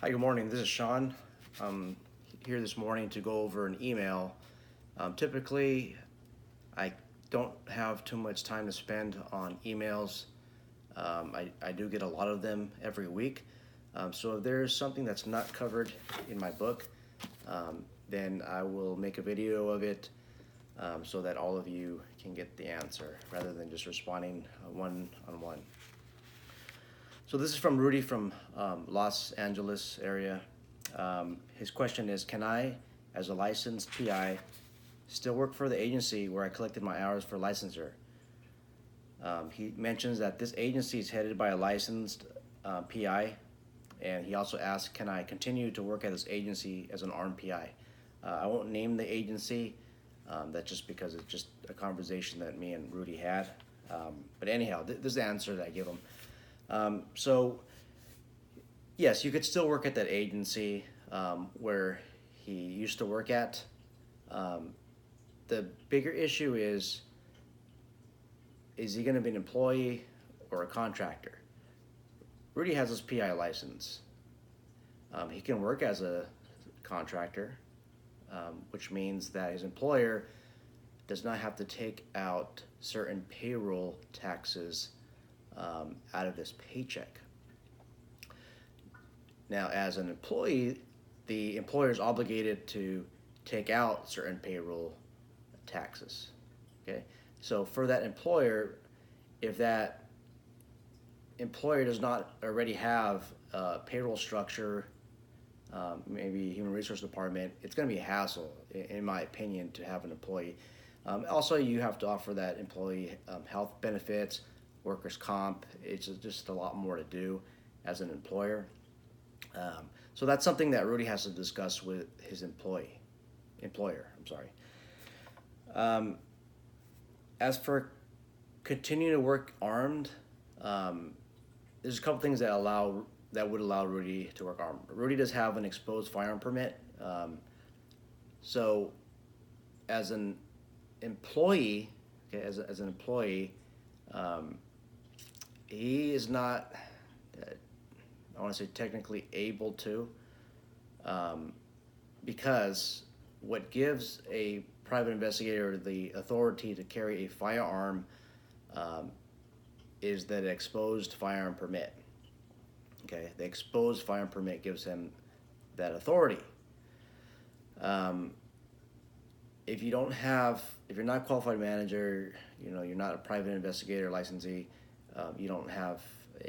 Hi, good morning. This is Sean. I'm here this morning to go over an email. Typically, I don't have too much time to spend on emails. I do get a lot of them every week. So if there's something that's not covered in my book, then I will make a video of it so that all of you can get the answer rather than just responding one-on-one. So this is from Rudy from Los Angeles area. His question is, can I, as a licensed PI, still work for the agency where I collected my hours for licensure? He mentions that this agency is headed by a licensed PI, and he also asks, can I continue to work at this agency as an armed PI? I won't name the agency. That's just because it's just a conversation that me and Rudy had. But anyhow, this is the answer that I give him. So yes, you could still work at that agency where he used to work at. The bigger issue is he going to be an employee or a contractor? Rudy has his PI license. He can work as a contractor, which means that his employer does not have to take out certain payroll taxes out of his paycheck. Now, as an employee, the employer is obligated to take out certain payroll taxes. Okay, so for that employer, if that employer does not already have a payroll structure, maybe human resource department, it's going to be a hassle, in my opinion, to have an employee. Also, you have to offer that employee health benefits, workers' comp. It's just a lot more to do as an employer. So that's something that Rudy has to discuss with his employer. As for continuing to work armed, there's a couple things that would allow Rudy to work armed. Rudy does have an exposed firearm permit. So as an employee, okay, as an employee, he is not, I want to say technically able to, because what gives a private investigator the authority to carry a firearm is that exposed firearm permit. Okay, the exposed firearm permit gives him that authority. If you're not a qualified manager, you're not a private investigator licensee, you don't have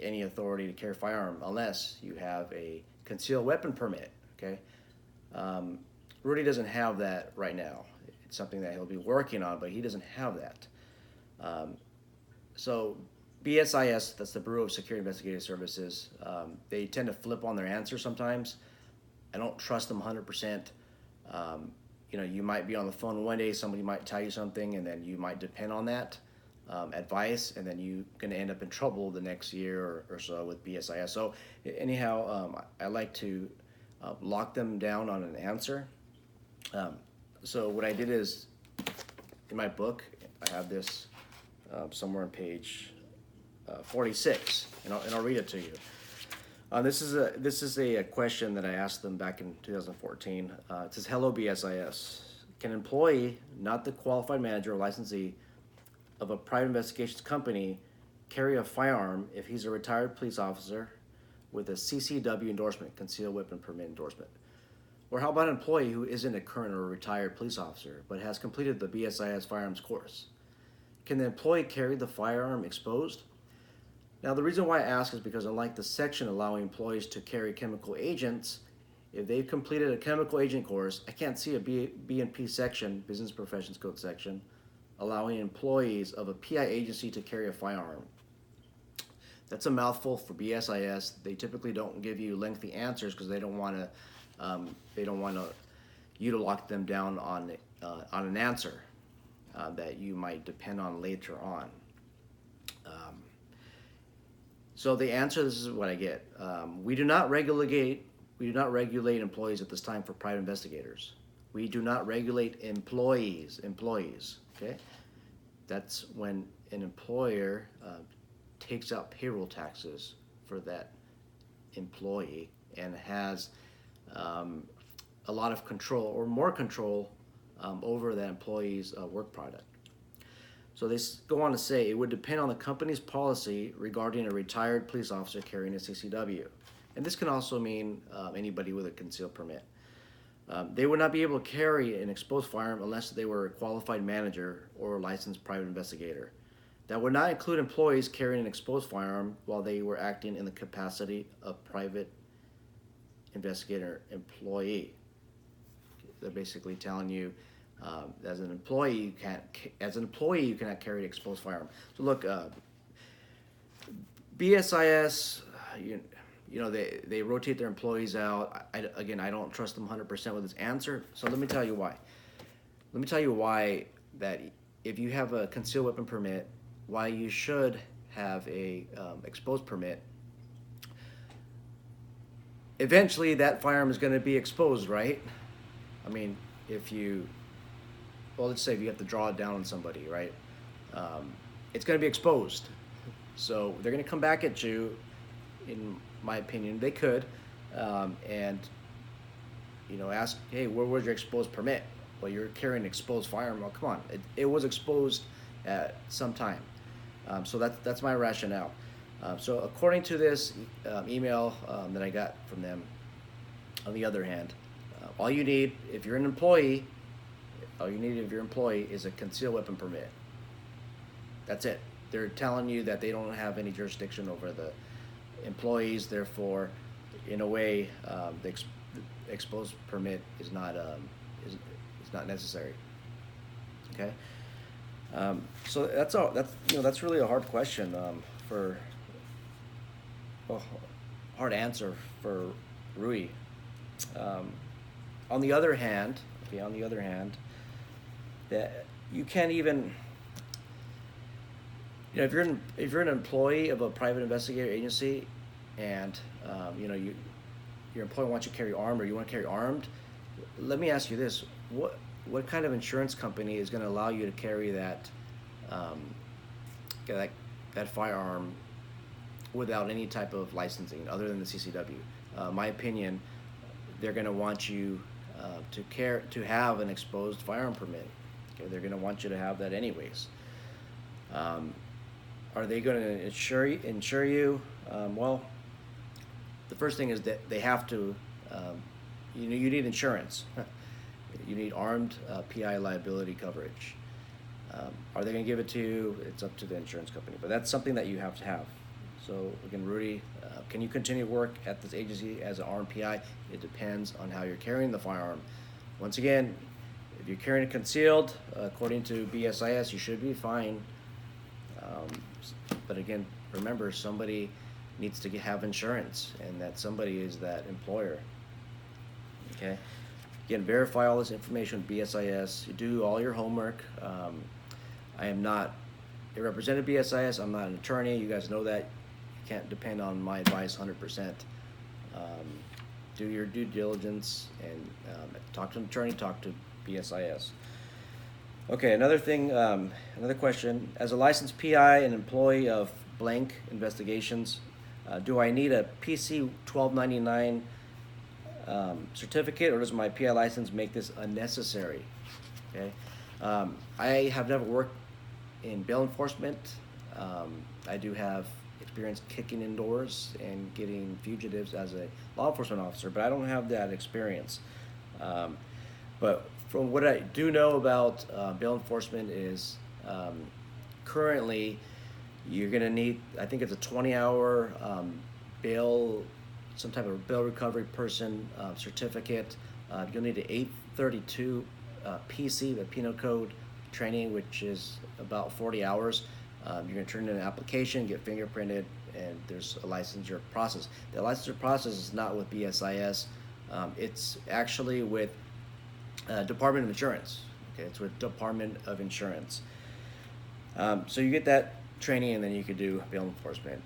any authority to carry a firearm unless you have a concealed weapon permit. Okay, Rudy doesn't have that right now. It's something that he'll be working on, but he doesn't have that. So BSIS, that's the Bureau of Security Investigative Services, they tend to flip on their answers sometimes. I don't trust them 100%. You might be on the phone one day, somebody might tell you something, and then you might depend on that advice, and then you're going to end up in trouble the next year or so with BSIS. So anyhow, I like to lock them down on an answer. So what I did is, in my book, I have this somewhere on page 46, and I'll read it to you. This is a question that I asked them back in 2014. It says, "Hello BSIS. Can an employee, not the qualified manager or licensee of a private investigations company, carry a firearm if he's a retired police officer with a CCW endorsement, concealed weapon permit endorsement? Or how about an employee who isn't a current or retired police officer but has completed the BSIS firearms course? Can the employee carry the firearm exposed?" Now, the reason why I ask is because unlike the section allowing employees to carry chemical agents, if they've completed a chemical agent course, I can't see a B&P section, Business Professions Code section, allowing employees of a PI agency to carry a firearm. That's a mouthful for BSIS. They typically don't give you lengthy answers because they don't want you to lock them down on an answer that you might depend on later on. So the answer, this is what I get. We do not regulate employees at this time for private investigators. We do not regulate employees, okay? That's when an employer takes out payroll taxes for that employee, and has a lot of control or more control over that employee's work product. So they go on to say it would depend on the company's policy regarding a retired police officer carrying a CCW. And this can also mean anybody with a concealed permit. They would not be able to carry an exposed firearm unless they were a qualified manager or a licensed private investigator. That would not include employees carrying an exposed firearm while they were acting in the capacity of private investigator employee. They're basically telling you, as an employee, you cannot carry an exposed firearm. So look, BSIS, they rotate their employees out. I don't trust them 100% with this answer. So let me tell you why. Let me tell you why that if you have a concealed weapon permit, why you should have a exposed permit. Eventually, that firearm is going to be exposed, right? I mean, let's say if you have to draw it down on somebody, right? It's going to be exposed. So they're going to come back at you, in my opinion. They could, and ask, hey, where was your exposed permit? Well, you're carrying an exposed firearm. Well, come on, it was exposed at some time. So that's my rationale. So according to this email that I got from them, on the other hand, all you need if you're an employee, is a concealed weapon permit. That's it. They're telling you that they don't have any jurisdiction over the employees. Therefore, in a way, the exposed permit is not necessary. Okay. So that's all. That's really a hard question hard answer for Rui. On the other hand, that you can't even, if you're an employee of a private investigator agency, and your employer wants you to carry armed, or you want to carry armed, let me ask you this: what kind of insurance company is going to allow you to carry that firearm without any type of licensing other than the CCW? My opinion, they're going to want you to have an exposed firearm permit. Okay, they're going to want you to have that anyways. Are they going to insure you? Well, the first thing is that they have to. You need insurance. You need armed PI liability coverage. Are they going to give it to you? It's up to the insurance company, but that's something that you have to have. So again, Rudy, can you continue to work at this agency as an armed PI? It depends on how you're carrying the firearm. Once again, if you're carrying it concealed, according to BSIS, you should be fine. But again, remember, somebody needs to have insurance, and that somebody is that employer. Okay. Again, verify all this information with BSIS. You do all your homework. I am not a representative of BSIS. I'm not an attorney. You guys know that. You can't depend on my advice 100%. Do your due diligence and talk to an attorney, talk to BSIS. Okay, another thing, another question. As a licensed PI and employee of blank investigations, do I need a PC 1299 certificate, or does my PI license make this unnecessary? Okay, I have never worked in bail enforcement. I do have experience kicking in doors and getting fugitives as a law enforcement officer, but I don't have that experience. But from what I do know about bail enforcement is currently you're going to need, I think it's a 20-hour bail, some type of bail recovery person certificate. You'll need an 832 PC, the Penal Code training, which is about 40 hours. You're going to turn in an application, get fingerprinted, and there's a licensure process. The licensure process is not with BSIS. It's actually with Department of Insurance. Okay, it's with Department of Insurance. So you get that training, and then you could do bail enforcement.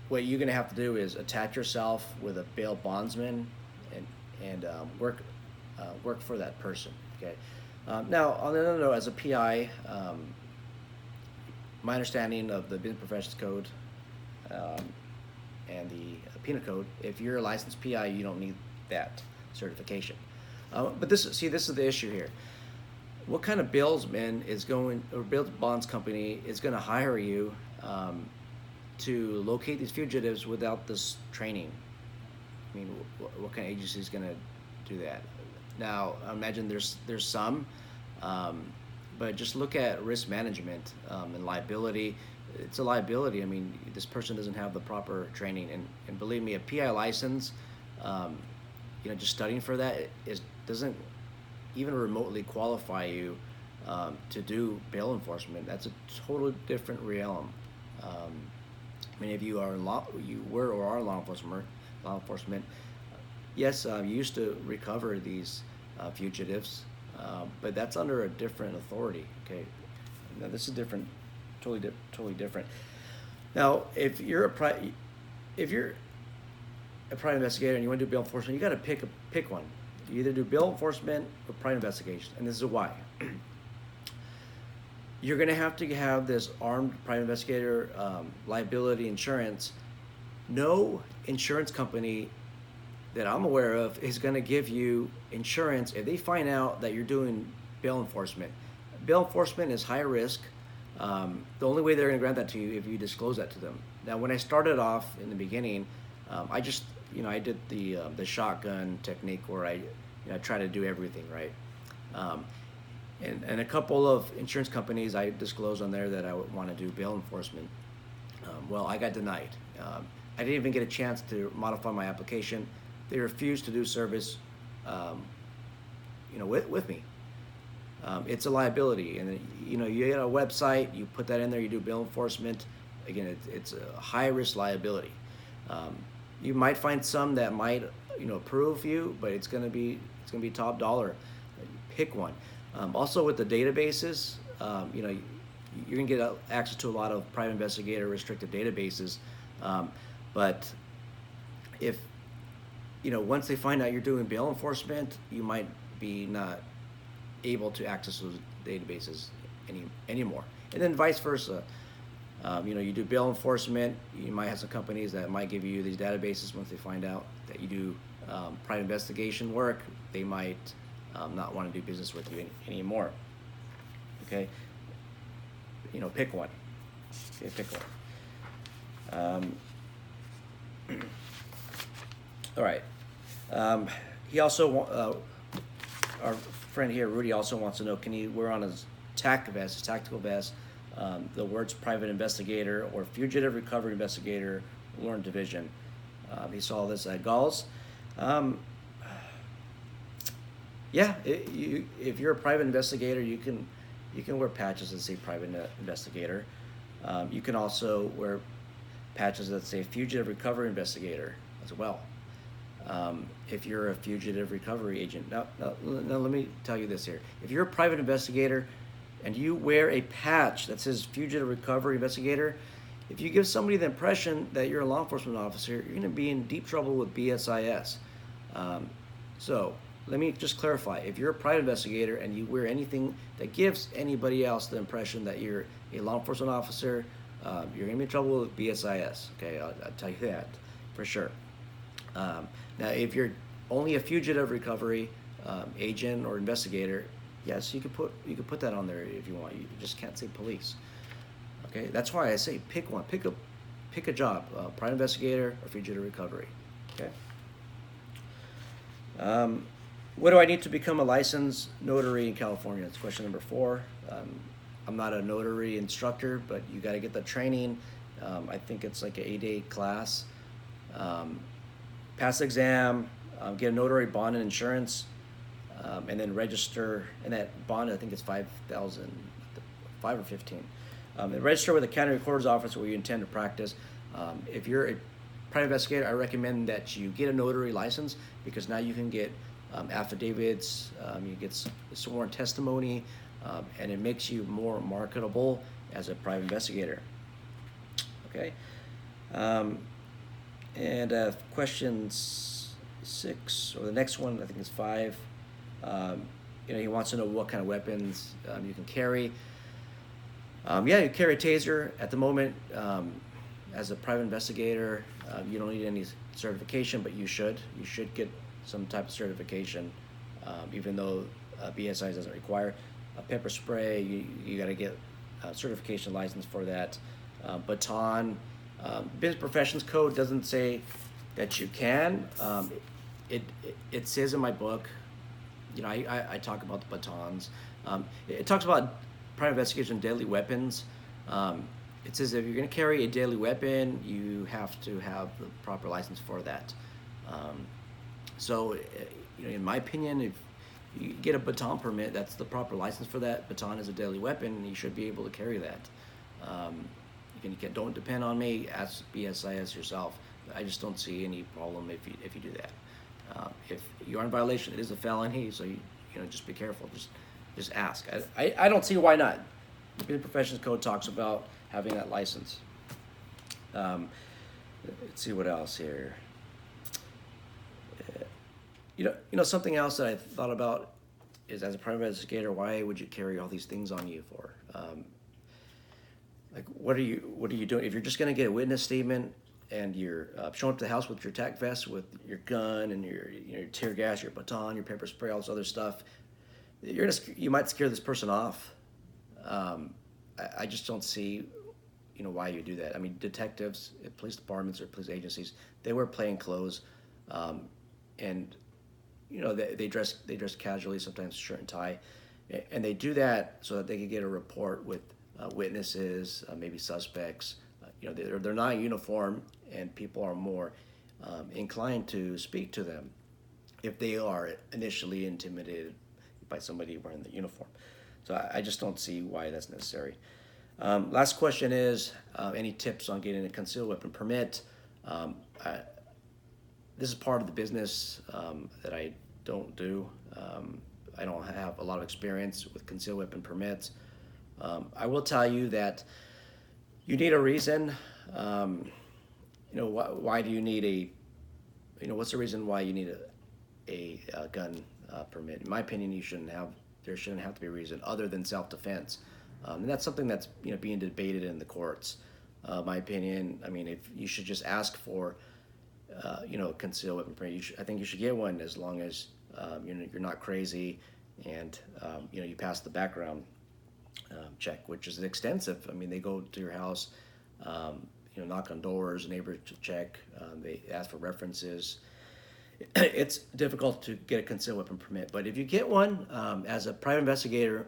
What you're going to have to do is attach yourself with a bail bondsman and work for that person. Okay. Now, on the other note, as a PI, my understanding of the Business Professions Code, penal code. If you're a licensed PI, you don't need that certification. But this is the issue here. What kind of bailsman is going, or bail bonds company is going to hire you to locate these fugitives without this training? I mean, what kind of agency is going to do that? Now, I imagine there's some, but just look at risk management and liability. It's a liability. I mean, this person doesn't have the proper training, and believe me, a PI license, just studying for that doesn't even remotely qualify you to do bail enforcement. That's a totally different realm. I mean, if you are you were or are law enforcement, yes, you used to recover these fugitives, but that's under a different authority. Okay, now this is different, totally different. Now, if you're a private investigator and you want to do bail enforcement, you got to pick one. You either do bail enforcement or private investigation, and this is why. You're going to have this armed private investigator liability insurance. No insurance company that I'm aware of is going to give you insurance if they find out that you're doing bail enforcement. Bail enforcement is high risk. The only way they're going to grant that to you if you disclose that to them. Now, when I started off in the beginning, I just, I did the shotgun technique where I try to do everything right. And a couple of insurance companies I disclosed on there that I would want to do bail enforcement. Well, I got denied. I didn't even get a chance to modify my application. They refused to do service, with me. It's a liability, and you get a website, you put that in there, you do bail enforcement. Again, it's a high risk liability. You might find some that might approve you, but it's gonna be top dollar. Pick one. Also with the databases, you're gonna get access to a lot of private investigator restricted databases, but if once they find out you're doing bail enforcement, you might be not able to access those databases anymore. And then vice versa. You do bail enforcement, you might have some companies that might give you these databases. Once they find out that you do private investigation work, they might not want to do business with you anymore. Okay? Pick one. Okay, pick one. All right. He also, our friend here, Rudy, also wants to know, can he wear on his TAC vest, his tactical vest, the words private investigator or Fugitive Recovery Investigator, Warrant Division? He saw this at Gauls. Yeah, if you're a private investigator, you can wear patches that say private investigator. You can also wear patches that say Fugitive Recovery Investigator as well. If you're a fugitive recovery agent. Now, let me tell you this here. If you're a private investigator and you wear a patch that says Fugitive Recovery Investigator, if you give somebody the impression that you're a law enforcement officer, you're going to be in deep trouble with BSIS. So let me just clarify. If you're a private investigator and you wear anything that gives anybody else the impression that you're a law enforcement officer, you're going to be in trouble with BSIS. Okay, I'll tell you that for sure. Now, if you're only a fugitive recovery agent or investigator, yes, you could put that on there if you want. You just can't say police. Okay, that's why I say pick one. Pick a job, private investigator or fugitive recovery. Okay. What do I need to become a licensed notary in California? That's question number 4. I'm not a notary instructor, but you got to get the training. I think it's like an 8-day class. Pass the exam, get a notary bond and insurance, and then register. And that bond, I think it's $5,000, 5 or 15. And register with the county recorder's office where you intend to practice. If you're a private investigator, I recommend that you get a notary license, because now you can get affidavits, you get sworn testimony, and it makes you more marketable as a private investigator. Okay. And question 6, or the next one, I think it's 5. He wants to know what kind of weapons you can carry. Yeah, you carry a taser. At the moment, as a private investigator, you don't need any certification, but you should. You should get some type of certification, even though BSIS doesn't require a pepper spray. You got to get a certification license for that. Baton, Business Professions Code doesn't say that you can. It says in my book, you know, I talk about the batons. It talks about private investigation of deadly weapons. It says if you're going to carry a deadly weapon, you have to have the proper license for that. So, you know, in my opinion, if you get a baton permit, that's the proper license for that. Baton is a deadly weapon, and you should be able to carry that. Don't depend on me. Ask BSIS yourself. I just don't see any problem if you do that. If you're in violation, it is a felony, so you know, just be careful. Just ask. I don't see why not. The Business Professions Code talks about having that license. Let's see what else here. You know something else that I thought about is, as a private investigator, why would you carry all these things on you for? Like, what are you doing? If you're just going to get a witness statement and you're showing up to the house with your tac vest, with your gun and your tear gas, your baton, your pepper spray, all this other stuff, you might scare this person off. I just don't see, you know, why you do that. I mean, detectives, police departments, or police agencies, they wear plain clothes, and you know, they dress casually, sometimes shirt and tie, and they do that so that they can get a report with witnesses, maybe suspects. You know, they're not in uniform, and people are more inclined to speak to them if they are initially intimidated by somebody wearing the uniform. So I just don't see why that's necessary. Last question is, any tips on getting a concealed weapon permit? This is part of the business that I don't do. I don't have a lot of experience with concealed weapon permits. I will tell you that you need a reason. You know, why do you need what's the reason why you need a gun permit? In my opinion, there shouldn't have to be a reason other than self-defense. And that's something that's, you know, being debated in the courts. My opinion, I mean, if you should just ask for, you know, a concealed weapon permit. I think you should get one as long as you know, you're not crazy, and you know, you pass the background check, which is extensive. I mean, they go to your house, you know, knock on doors, neighbors check, they ask for references. It's difficult to get a concealed weapon permit, but if you get one as a private investigator,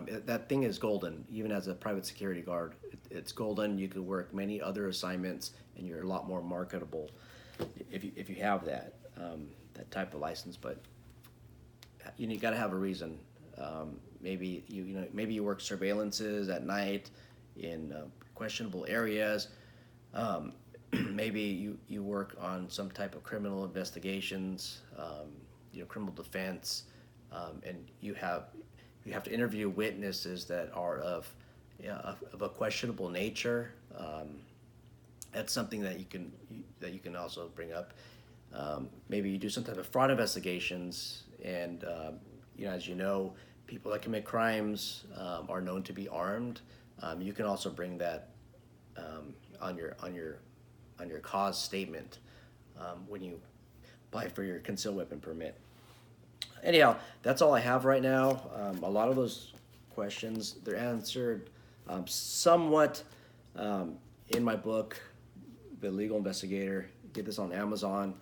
that thing is golden. Even as a private security guard, it's golden. You could work many other assignments, and you're a lot more marketable if you have that type of license. But you got to have a reason. Maybe maybe you work surveillances at night in questionable areas. Maybe you work on some type of criminal investigations, you know, criminal defense, and you have to interview witnesses that are of a questionable nature. That's something that you can also bring up. Maybe you do some type of fraud investigations, and you know, as you know, people that commit crimes are known to be armed. You can also bring that on your cause statement when you apply for your concealed weapon permit. Anyhow, that's all I have right now. A lot of those questions, they're answered somewhat in my book, The Legal Investigator. Get this on Amazon.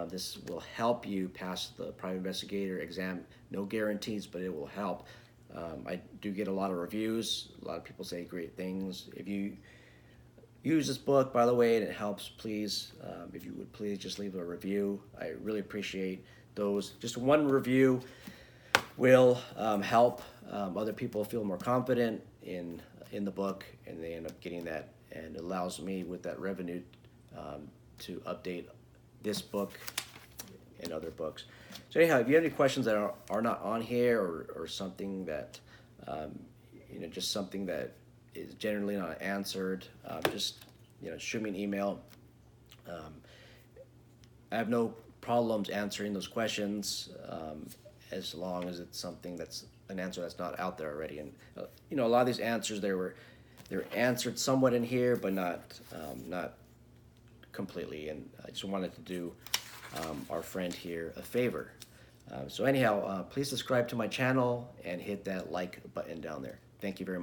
This will help you pass the private investigator exam. No guarantees, but it will help. I do get a lot of reviews. A lot of people say great things. If you use this book, by the way, and it helps, please, if you would please just leave a review. I really appreciate those. Just one review will help other people feel more confident in the book, and they end up getting that, and it allows me with that revenue to update this book and other books. So anyhow, if you have any questions that are not on here, or something that you know, just something that is generally not answered, just, you know, shoot me an email. I have no problems answering those questions as long as it's something that's an answer that's not out there already. And you know, a lot of these answers, they're they're answered somewhat in here, but not completely. And I just wanted to do our friend here a favor. So anyhow, please subscribe to my channel and hit that like button down there. Thank you very much.